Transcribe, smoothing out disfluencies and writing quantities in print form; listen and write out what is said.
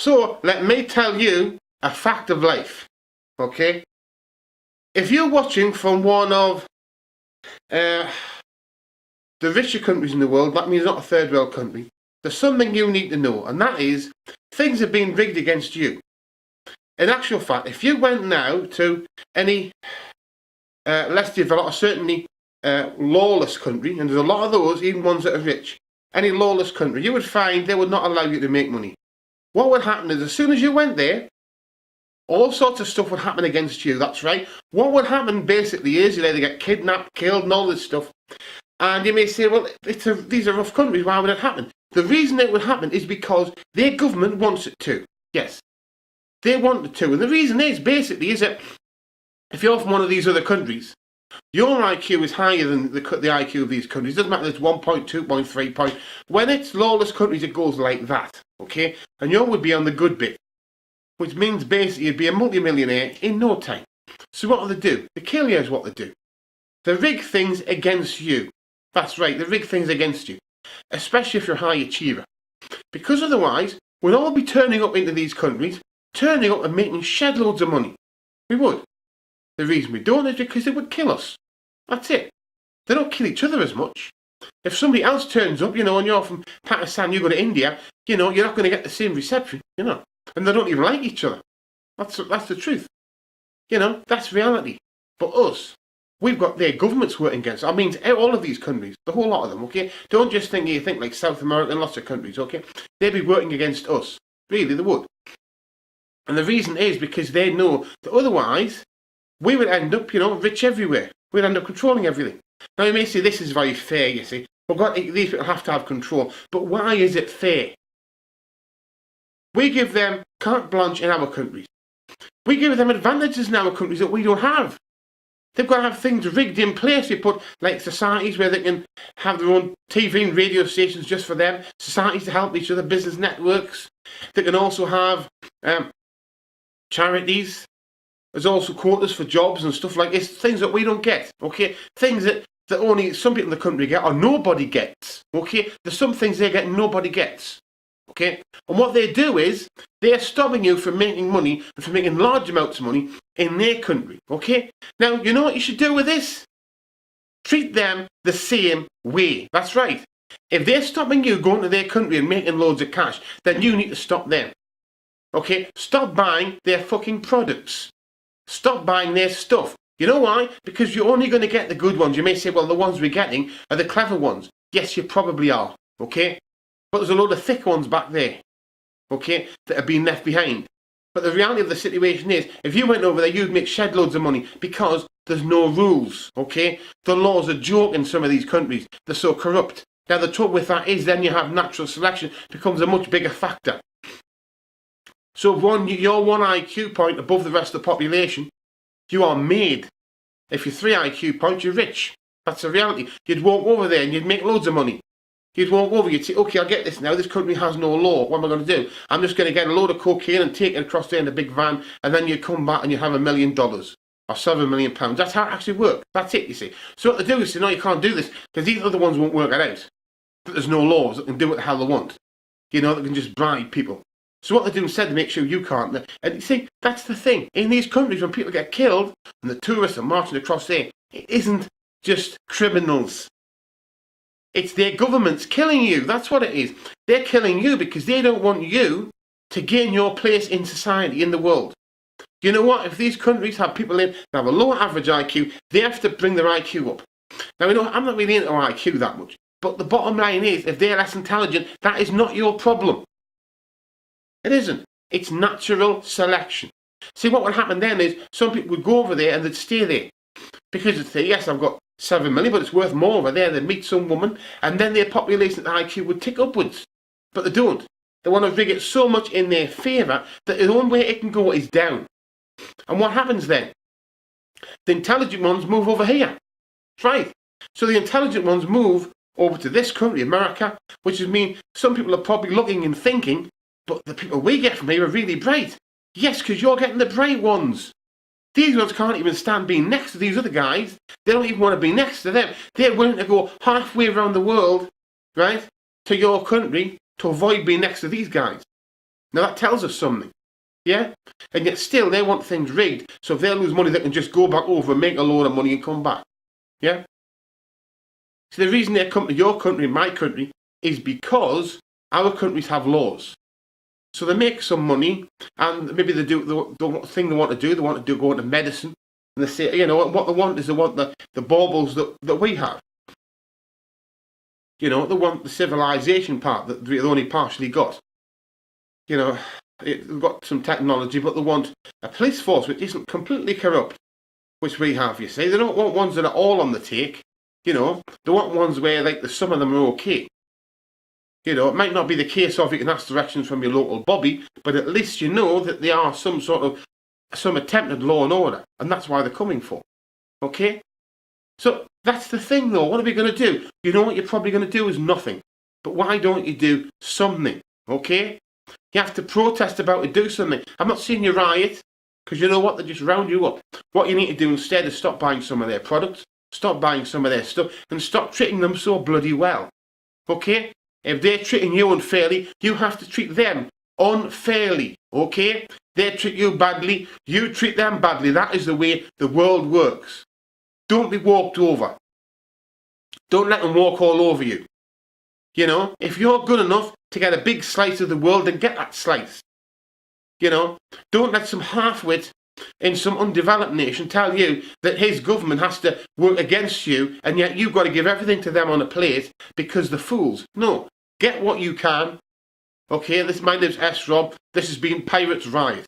So let me tell you a fact of life, okay? If you're watching from one of the richer countries in the world, that means not a third world country, there's something you need to know, and that is things have been rigged against you. In actual fact, if you went now to any less developed, or certainly lawless country, and there's a lot of those, even ones that are rich, any lawless country, you would find they would not allow you to make money. What would happen is as soon as you went there, all sorts of stuff would happen against you, that's right. What would happen basically is you'd either get kidnapped, killed and all this stuff. And you may say, well, these are rough countries, why would it happen? The reason it would happen is because their government wants it to. Yes, they want it to. And the reason is basically is that if you're from one of these other countries, your IQ is higher than the IQ of these countries. It doesn't matter if it's 1 2 3 point. When it's lawless countries, it goes like that, okay? And you would be on the good bit, which means basically you'd be a multi-millionaire in no time. So what do they do? They kill you is what they do. They rig things against you. That's right, they rig things against you. Especially if you're a high achiever. Because otherwise, we'd all be turning up into these countries, turning up and making shed loads of money. We would. The reason we don't is because they would kill us. That's it. They don't kill each other as much. If somebody else turns up, and you're from Pakistan, you go to India, you're not going to get the same reception, And they don't even like each other. That's the truth. That's reality. But us, we've got their governments working against us. I mean, all of these countries, the whole lot of them, okay? Don't just think you think like South America and lots of countries, okay? They'd be working against us. Really, they would. And the reason is because they know that otherwise, we would end up, rich everywhere. We'd end up controlling everything. Now, you may say this is very fair, you see. These people have to have control. But why is it fair? We give them carte blanche in our countries. We give them advantages in our countries that we don't have. They've got to have things rigged in place. We put like societies where they can have their own TV and radio stations just for them. Societies to help each other, business networks. They can also have charities. There's also quotas for jobs and stuff like this. Things that we don't get, okay? Things that only some people in the country get or nobody gets, okay? There's some things they get and nobody gets, okay? And what they do is they're stopping you from making money and from making large amounts of money in their country, okay? Now, you know what you should do with this? Treat them the same way. That's right. If they're stopping you going to their country and making loads of cash, then you need to stop them, okay? Stop buying their fucking products. Stop buying their stuff. You know why? Because you're only going to get the good ones. You may say, well, the ones we're getting are the clever ones. Yes, you probably are, okay? But there's a load of thick ones back there, okay, that are being left behind. But the reality of the situation is, if you went over there, you'd make shed loads of money because there's no rules, okay? The laws are a joke in some of these countries. They're so corrupt. Now, the trouble with that is then you have natural selection becomes a much bigger factor. So you're 1 IQ point above the rest of the population, you are made. If you're 3 IQ points, you're rich. That's the reality. You'd walk over there and you'd make loads of money. You'd walk over, you'd say, okay, I'll get this now. This country has no law. What am I going to do? I'm just going to get a load of cocaine and take it across there in a big van, and then you'd come back and you'd have $1 million or £7 million. That's how it actually works. That's it, you see. So what they do is say, no, you can't do this because these other ones won't work it out. But there's no laws that can do what the hell they want. That can just bribe people. So what they do instead to make sure you can't. And you see, that's the thing. In these countries, when people get killed and the tourists are marching across there, it isn't just criminals. It's their governments killing you. That's what it is. They're killing you because they don't want you to gain your place in society, in the world. You know what? If these countries have people in that have a lower average IQ, they have to bring their IQ up. Now, I'm not really into IQ that much. But the bottom line is, if they're less intelligent, that is not your problem. It isn't. It's natural selection. See, what would happen then is some people would go over there and they'd stay there. Because they'd say, yes, I've got 7 million, but it's worth more over there. They'd meet some woman, and then their population IQ would tick upwards. But they don't. They want to rig it so much in their favour that the only way it can go is down. And what happens then? The intelligent ones move over here. That's right. So the intelligent ones move over to this country, America, which means some people are probably looking and thinking, but the people we get from here are really bright. Yes, because you're getting the bright ones. These ones can't even stand being next to these other guys. They don't even want to be next to them. They're willing to go halfway around the world, right, to your country to avoid being next to these guys. Now that tells us something. Yeah? And yet still they want things rigged, so if they lose money they can just go back over and make a load of money and come back. Yeah? So the reason they come to your country, my country, is because our countries have laws. So they make some money, and maybe they do the thing they want to do. They want to go into medicine, and they say, you know, what they want is they want the baubles that we have. You know, they want the civilization part that they only partially got. You know, they've got some technology, but they want a police force which isn't completely corrupt, which we have, you see. They don't want ones that are all on the take. You know, they want ones where, like, some of them are okay. You know, it might not be the case of you can ask directions from your local bobby, but at least you know that there are some attempt at law and order, and that's why they're coming for. Okay? So that's the thing, though. What are we going to do? You know what you're probably going to do is nothing. But why don't you do something? Okay? You have to protest about it, do something. I'm not saying you riot, because you know what? They just round you up. What you need to do instead is stop buying some of their products, stop buying some of their stuff, and stop treating them so bloody well. Okay? If they're treating you unfairly, you have to treat them unfairly, okay? They treat you badly, you treat them badly. That is the way the world works. Don't be walked over. Don't let them walk all over you. You know, if you're good enough to get a big slice of the world, then get that slice. You know, don't let some half-wit in some undeveloped nation tell you that his government has to work against you, and yet you've got to give everything to them on a plate because they're fools. No, get what you can. Okay, my name's S. Rob. This has been Pirates Riot.